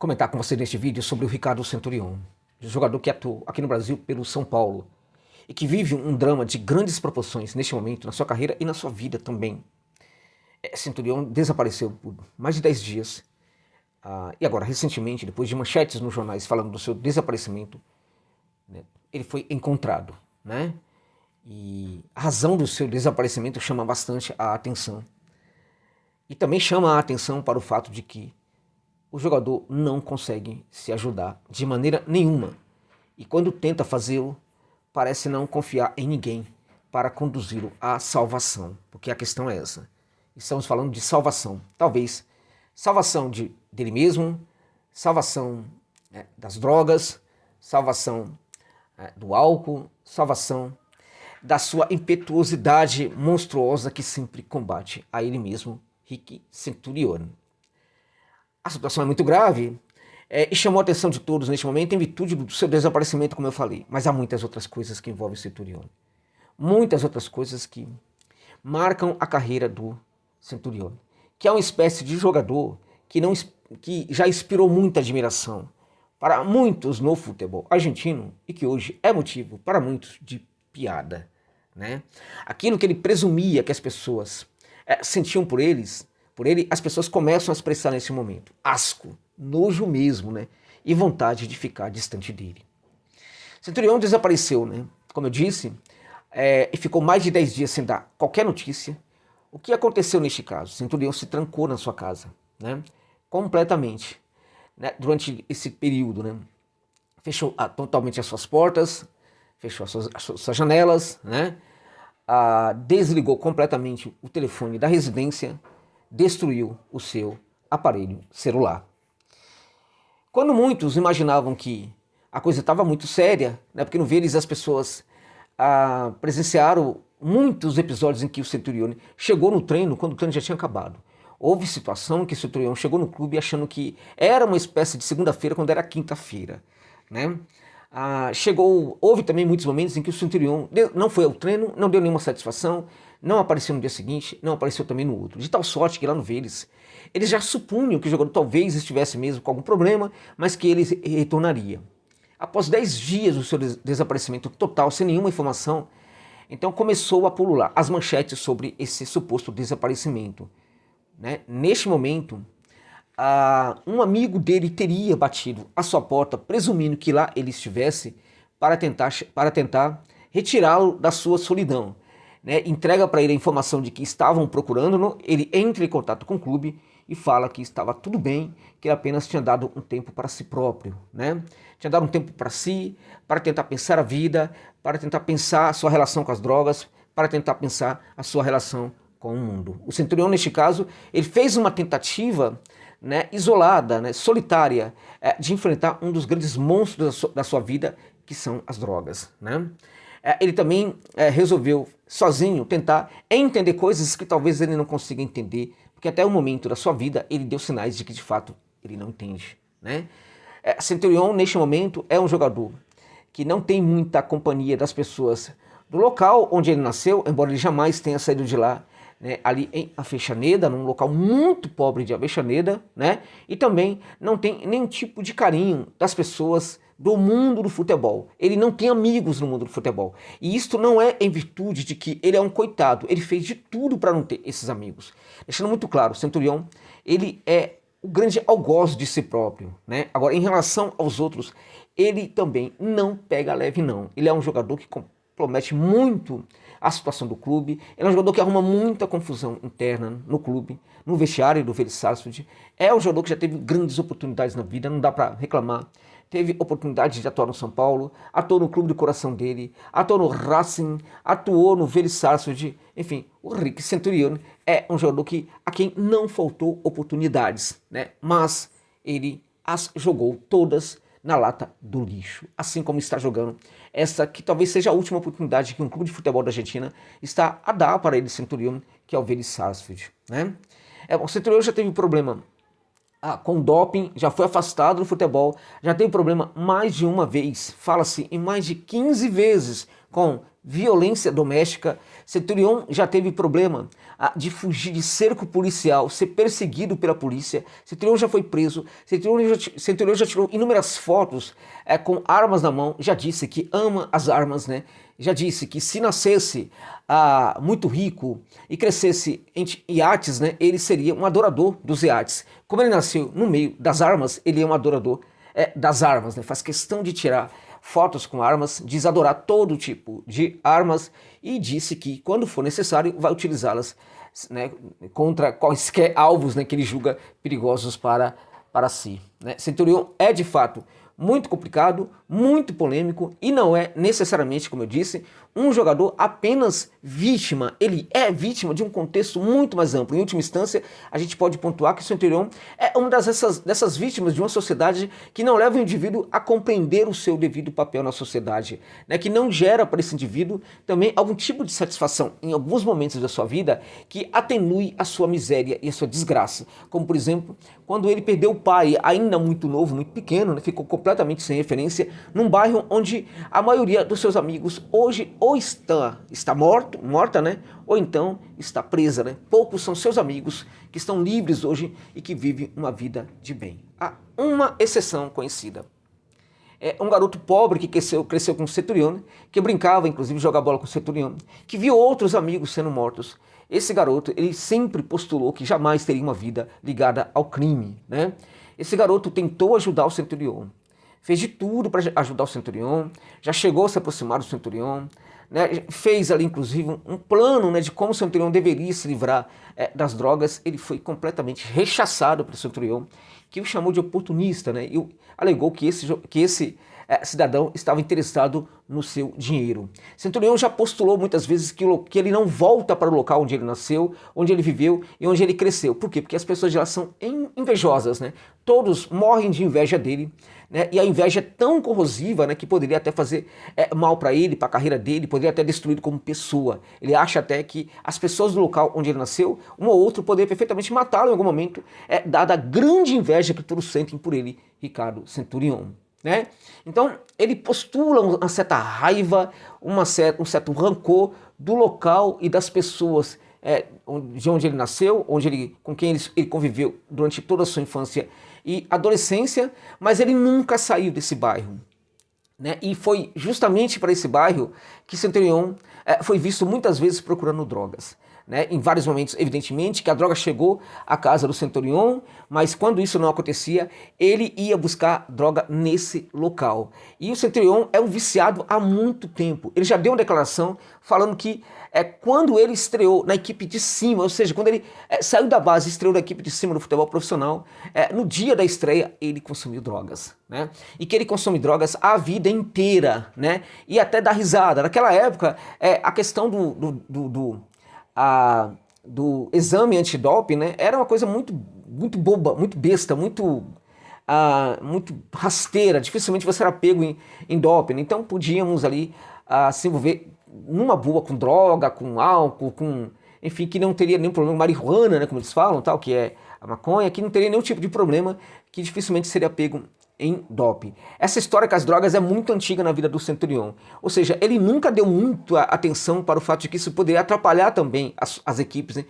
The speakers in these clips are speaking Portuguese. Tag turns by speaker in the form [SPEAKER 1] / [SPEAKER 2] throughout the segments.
[SPEAKER 1] comentar com você neste vídeo sobre o Ricardo Centurion, jogador que atuou aqui no Brasil pelo São Paulo e que vive um drama de grandes proporções neste momento, na sua carreira e na sua vida também. Centurion desapareceu por mais de 10 dias e agora, recentemente, depois de manchetes nos jornais falando do seu desaparecimento, né, ele foi encontrado, né? E a razão do seu desaparecimento chama bastante a atenção. E também chama a atenção para o fato de que o jogador não consegue se ajudar de maneira nenhuma. E quando tenta fazê-lo, parece não confiar em ninguém para conduzi-lo à salvação. Porque a questão é essa. Estamos falando de salvação. Talvez salvação dele mesmo, salvação das drogas, salvação do álcool, salvação da sua impetuosidade monstruosa que sempre combate a ele mesmo, Rick Centurion. A situação é muito grave e chamou a atenção de todos neste momento em virtude do seu desaparecimento, como eu falei. Mas há muitas outras coisas que envolvem o Centurion. Muitas outras coisas que marcam a carreira do Centurion, que é uma espécie de jogador que já inspirou muita admiração para muitos no futebol argentino e que hoje é motivo para muitos de piada, né? Aquilo que ele presumia que as pessoas sentiam por ele, as pessoas começam a expressar nesse momento asco, nojo mesmo, né? E vontade de ficar distante dele. Centurion desapareceu, né? Como eu disse, e ficou mais de 10 dias sem dar qualquer notícia. O que aconteceu neste caso? Centurion se trancou na sua casa, né? Completamente, né? Durante esse período, né? Fechou totalmente as suas portas, fechou as suas janelas, né? Desligou completamente o telefone da residência, destruiu o seu aparelho celular. Quando muitos imaginavam que a coisa estava muito séria, né? Porque no Vélez as pessoas presenciaram muitos episódios em que o Centurion chegou no treino quando o treino já tinha acabado. Houve situação em que o Centurion chegou no clube achando que era uma espécie de segunda-feira quando era quinta-feira, né? Houve também muitos momentos em que o Centurion não foi ao treino, não deu nenhuma satisfação, não apareceu no dia seguinte, não apareceu também no outro. De tal sorte que lá no Vélez, eles já supunham que o jogador talvez estivesse mesmo com algum problema, mas que ele retornaria. Após 10 dias do seu desaparecimento total, sem nenhuma informação, então começou a pulular as manchetes sobre esse suposto desaparecimento, né? Neste momento, um amigo dele teria batido a sua porta, presumindo que lá ele estivesse, para tentar retirá-lo da sua solidão, né? Entrega para ele a informação de que estavam procurando-no, ele entra em contato com o clube e fala que estava tudo bem, que ele apenas tinha dado um tempo para si próprio, né? Tinha dado um tempo para si, para tentar pensar a vida, para tentar pensar a sua relação com as drogas, para tentar pensar a sua relação com o mundo. O Centurion, neste caso, ele fez uma tentativa, né, isolada, né, solitária, de enfrentar um dos grandes monstros da sua vida, que são as drogas, né? Ele também resolveu, sozinho, tentar entender coisas que talvez ele não consiga entender, porque até o momento da sua vida ele deu sinais de que, de fato, ele não entende, né? Centurion, neste momento, é um jogador que não tem muita companhia das pessoas do local onde ele nasceu, embora ele jamais tenha saído de lá, né, ali em Avexaneda, num local muito pobre de Avexaneda, né? E também não tem nenhum tipo de carinho das pessoas do mundo do futebol. Ele não tem amigos no mundo do futebol. E isto não é em virtude de que ele é um coitado. Ele fez de tudo para não ter esses amigos. Deixando muito claro, o Centurion, ele é o grande algoz de si próprio, né? Agora, em relação aos outros, ele também não pega leve, não. Ele é um jogador que compromete muito a situação do clube. Ele é um jogador que arruma muita confusão interna no clube, no vestiário do Vélez Sarsfield. É um jogador que já teve grandes oportunidades na vida, não dá para reclamar. Teve oportunidade de atuar no São Paulo, atuou no clube do coração dele, atuou no Racing, atuou no Vélez Sarsfield. Enfim, o Rick Centurion é um jogador a quem não faltou oportunidades, né? Mas ele as jogou todas na lata do lixo, assim como está jogando essa que talvez seja a última oportunidade que um clube de futebol da Argentina está a dar para ele, Centurion, que é o Vélez Sarsfield, né? O Centurion já teve problema com doping, já foi afastado do futebol, já teve problema mais de uma vez, fala-se em mais de 15 vezes com violência doméstica. Centurião já teve problema de fugir de cerco policial, ser perseguido pela polícia. Centurião já foi preso. Centurião já tirou inúmeras fotos com armas na mão. Já disse que ama as armas, né? Já disse que se nascesse muito rico e crescesse em iates, né, ele seria um adorador dos iates. Como ele nasceu no meio das armas, ele é um adorador das armas, né? Faz questão de tirar fotos com armas, diz adorar todo tipo de armas e disse que quando for necessário vai utilizá-las, né, contra quaisquer alvos, né, que ele julga perigosos para si, né? Centurião é de fato muito complicado, muito polêmico e não é necessariamente, como eu disse, um jogador apenas vítima. Ele é vítima de um contexto muito mais amplo. Em última instância, a gente pode pontuar que o Centurião é uma dessas vítimas de uma sociedade que não leva o indivíduo a compreender o seu devido papel na sociedade, né? Que não gera para esse indivíduo também algum tipo de satisfação em alguns momentos da sua vida que atenue a sua miséria e a sua desgraça. Como, por exemplo, quando ele perdeu o pai ainda muito novo, muito pequeno, né? Ficou completamente sem referência, num bairro onde a maioria dos seus amigos hoje ou está morta, né? Ou então está presa, né? Poucos são seus amigos que estão livres hoje e que vivem uma vida de bem. Há uma exceção conhecida. É um garoto pobre que cresceu com o Centurião, que brincava, inclusive, jogar bola com o Centurião, que viu outros amigos sendo mortos. Esse garoto, ele sempre postulou que jamais teria uma vida ligada ao crime, né? Esse garoto tentou ajudar o Centurião, fez de tudo para ajudar o Centurião, já chegou a se aproximar do Centurião, né? Fez ali inclusive um plano, né, de como o Centurião deveria se livrar das drogas. Ele foi completamente rechaçado pelo Centurião, que o chamou de oportunista, né? E alegou que esse cidadão estava interessado no seu dinheiro. Centurião já postulou muitas vezes que ele não volta para o local onde ele nasceu, onde ele viveu e onde ele cresceu. Por quê? Porque as pessoas de lá são invejosas, né? Todos morrem de inveja dele, né? E a inveja é tão corrosiva, né, que poderia até fazer mal para ele, para a carreira dele, poderia até destruí-lo como pessoa. Ele acha até que as pessoas do local onde ele nasceu, um ou outro, poderia perfeitamente matá-lo em algum momento, dada a grande inveja que todos sentem por ele, Ricardo Centurião, né? Então ele postula uma certa raiva, um certo rancor do local e das pessoas de onde ele nasceu, com quem ele conviveu durante toda a sua infância e adolescência, mas ele nunca saiu desse bairro, né? E foi justamente para esse bairro que Centurião foi visto muitas vezes procurando drogas, né? Em vários momentos, evidentemente, que a droga chegou à casa do Centurião, mas quando isso não acontecia, ele ia buscar droga nesse local. E o Centurião é um viciado há muito tempo. Ele já deu uma declaração falando que quando ele estreou na equipe de cima, ou seja, quando ele saiu da base e estreou na equipe de cima no futebol profissional, no dia da estreia ele consumiu drogas, né? E que ele consome drogas a vida inteira, né? E até dá risada. Naquela época, a questão do exame antidoping, né, era uma coisa muito boba, muito besta, muito rasteira. Dificilmente você era pego em doping. Então podíamos ali se envolver numa boa com droga, com álcool, enfim, que não teria nenhum problema, marihuana, né, como eles falam, tal, que é a maconha, que não teria nenhum tipo de problema, que dificilmente seria pego em doping. Essa história com as drogas é muito antiga na vida do Centurião, ou seja, ele nunca deu muito atenção para o fato de que isso poderia atrapalhar também as equipes, né,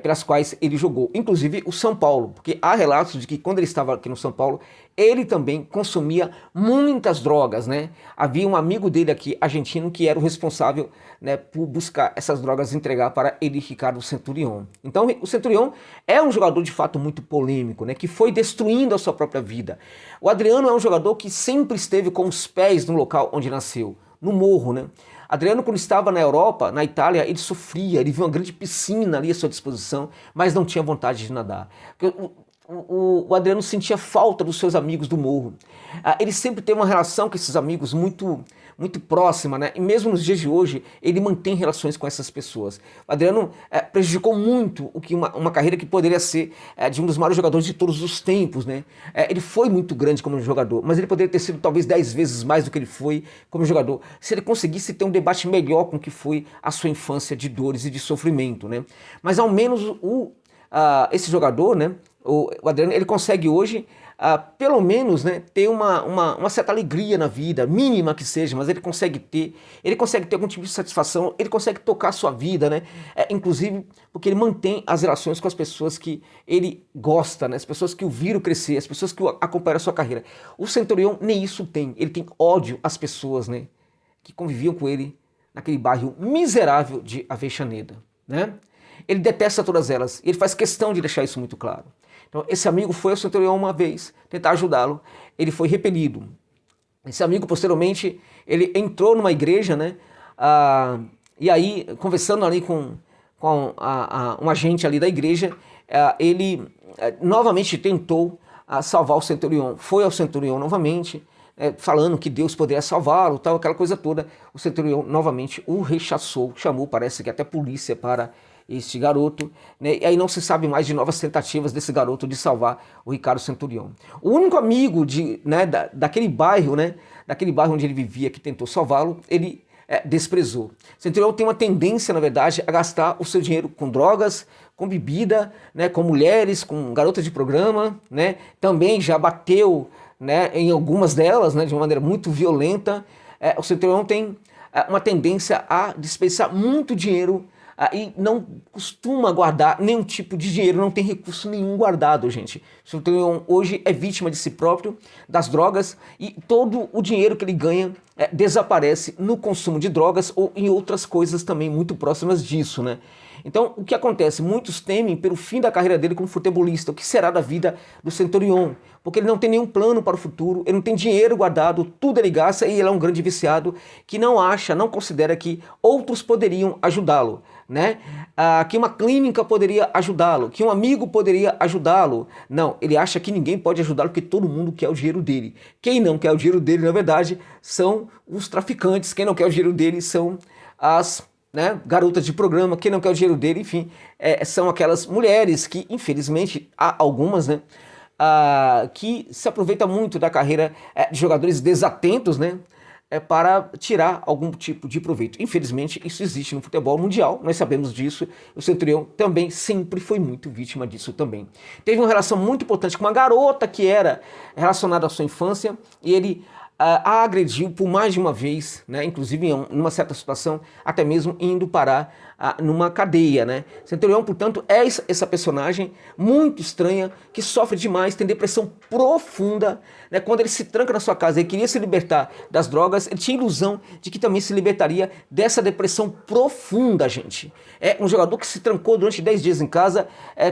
[SPEAKER 1] pelas quais ele jogou, inclusive o São Paulo, porque há relatos de que quando ele estava aqui no São Paulo, ele também consumia muitas drogas, né? Havia um amigo dele aqui, argentino, que era o responsável, né, por buscar essas drogas e entregar para ele, Ricardo Centurião. Então o Centurião é um jogador de fato muito polêmico, né, que foi destruindo a sua própria vida. O Adriano é um jogador que sempre esteve com os pés no local onde nasceu, no morro, né? Adriano, quando estava na Europa, na Itália, ele sofria, ele viu uma grande piscina ali à sua disposição, mas não tinha vontade de nadar. Porque o Adriano sentia falta dos seus amigos do morro. Ele sempre teve uma relação com esses amigos muito próxima, né? E mesmo nos dias de hoje, ele mantém relações com essas pessoas. O Adriano prejudicou muito uma carreira que poderia ser de um dos maiores jogadores de todos os tempos, né? Ele foi muito grande como jogador, mas ele poderia ter sido talvez 10 vezes mais do que ele foi como jogador, se ele conseguisse ter um debate melhor com o que foi a sua infância de dores e de sofrimento, né? Mas ao menos esse jogador, né, o Adriano, ele consegue hoje, pelo menos, né, ter uma certa alegria na vida, mínima que seja, mas ele consegue ter algum tipo de satisfação, ele consegue tocar a sua vida, né, inclusive porque ele mantém as relações com as pessoas que ele gosta, né, as pessoas que o viram crescer, as pessoas que o acompanham a sua carreira. O Centurião nem isso tem, ele tem ódio às pessoas, né, que conviviam com ele naquele bairro miserável de Aveixaneda, né? Ele detesta todas elas e ele faz questão de deixar isso muito claro. Então, esse amigo foi ao Centurião uma vez tentar ajudá-lo, ele foi repelido. Esse amigo, posteriormente, ele entrou numa igreja, né? E aí, conversando ali com um agente ali da igreja, ele novamente tentou salvar o Centurião. Foi ao Centurião novamente, falando que Deus poderia salvá-lo, tal, aquela coisa toda. O Centurião novamente o rechaçou, chamou, parece que até polícia para este garoto, né? E aí não se sabe mais de novas tentativas desse garoto de salvar o Ricardo Centurião. O único amigo daquele bairro, né, daquele bairro onde ele vivia, que tentou salvá-lo, ele desprezou. Centurião tem uma tendência, na verdade, a gastar o seu dinheiro com drogas, com bebida, né, com mulheres, com garotas de programa, né? Também já bateu, né, em algumas delas, né, de uma maneira muito violenta. O Centurião tem uma tendência a desperdiçar muito dinheiro e não costuma guardar nenhum tipo de dinheiro, não tem recurso nenhum guardado, gente. O Centurião hoje é vítima de si próprio, das drogas, e todo o dinheiro que ele ganha desaparece no consumo de drogas ou em outras coisas também muito próximas disso, né? Então, o que acontece? Muitos temem pelo fim da carreira dele como futebolista. O que será da vida do Centurião? Porque ele não tem nenhum plano para o futuro, ele não tem dinheiro guardado, tudo ele gasta e ele é um grande viciado que não acha, não considera que outros poderiam ajudá-lo, né? Que uma clínica poderia ajudá-lo, que um amigo poderia ajudá-lo. Não, ele acha que ninguém pode ajudá-lo porque todo mundo quer o dinheiro dele. Quem não quer o dinheiro dele, na verdade, são os traficantes. Quem não quer o dinheiro dele são as garotas de programa. Quem não quer o dinheiro dele, enfim, são aquelas mulheres que, infelizmente, há algumas, né, que se aproveitam muito da carreira de jogadores desatentos, né, para tirar algum tipo de proveito. Infelizmente, isso existe no futebol mundial, nós sabemos disso. O Centurião também sempre foi muito vítima disso também. Teve uma relação muito importante com uma garota que era relacionada à sua infância, e ele a agrediu por mais de uma vez, né? Inclusive em uma certa situação, até mesmo indo parar numa cadeia, né? Centurião, portanto, é essa personagem muito estranha, que sofre demais, tem depressão profunda, né? Quando ele se tranca na sua casa, ele queria se libertar das drogas, ele tinha ilusão de que também se libertaria dessa depressão profunda, gente. É um jogador que se trancou durante 10 dias em casa,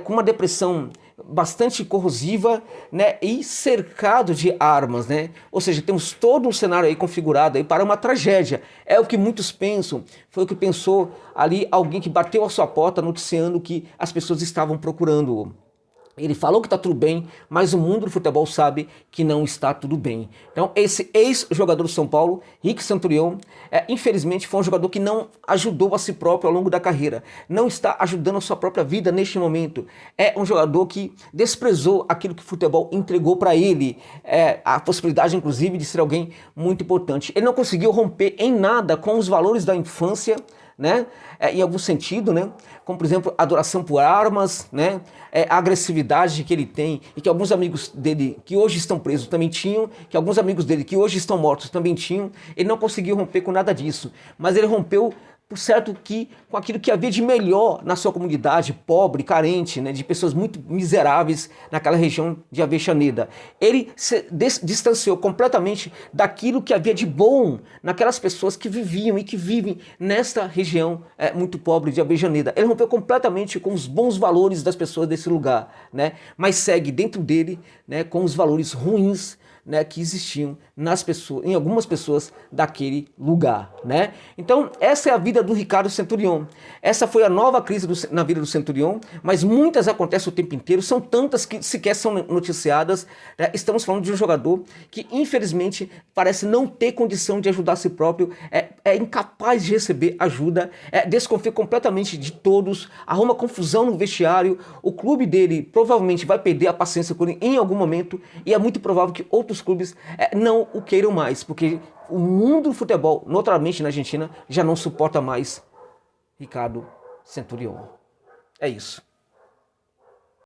[SPEAKER 1] com uma depressão bastante corrosiva, né, e cercado de armas, né? Ou seja, temos todo um cenário aí configurado aí para uma tragédia. É o que muitos pensam, foi o que pensou ali alguém que bateu a sua porta noticiando que as pessoas estavam procurando-o. Ele falou que está tudo bem, mas o mundo do futebol sabe que não está tudo bem. Então, esse ex-jogador do São Paulo, Rick Centurião, infelizmente foi um jogador que não ajudou a si próprio ao longo da carreira. Não está ajudando a sua própria vida neste momento. É um jogador que desprezou aquilo que o futebol entregou para ele. A possibilidade, inclusive, de ser alguém muito importante. Ele não conseguiu romper em nada com os valores da infância, né? Em algum sentido, né? Como, por exemplo, a adoração por armas, né? A agressividade que ele tem e que alguns amigos dele que hoje estão presos também tinham, que alguns amigos dele que hoje estão mortos também tinham. Ele não conseguiu romper com nada disso, mas ele rompeu, por certo, que com aquilo que havia de melhor na sua comunidade, pobre, carente, né, de pessoas muito miseráveis naquela região de Aveixaneda. Ele se distanciou completamente daquilo que havia de bom naquelas pessoas que viviam e que vivem nesta região muito pobre de Aveixaneda. Ele rompeu completamente com os bons valores das pessoas desse lugar, né, mas segue dentro dele, né, com os valores ruins, né, que existiam nas pessoas, em algumas pessoas daquele lugar, né? Então, essa é a vida do Ricardo Centurião. Essa foi a nova crise na vida do Centurião, mas muitas acontecem o tempo inteiro, são tantas que sequer são noticiadas, né? Estamos falando de um jogador que, infelizmente, parece não ter condição de ajudar a si próprio, é incapaz de receber ajuda, desconfia completamente de todos, arruma confusão no vestiário, o clube dele provavelmente vai perder a paciência com ele em algum momento, e é muito provável que outros clubes não o queiram mais, porque o mundo do futebol, notoriamente na Argentina, já não suporta mais Ricardo Centurião. É isso.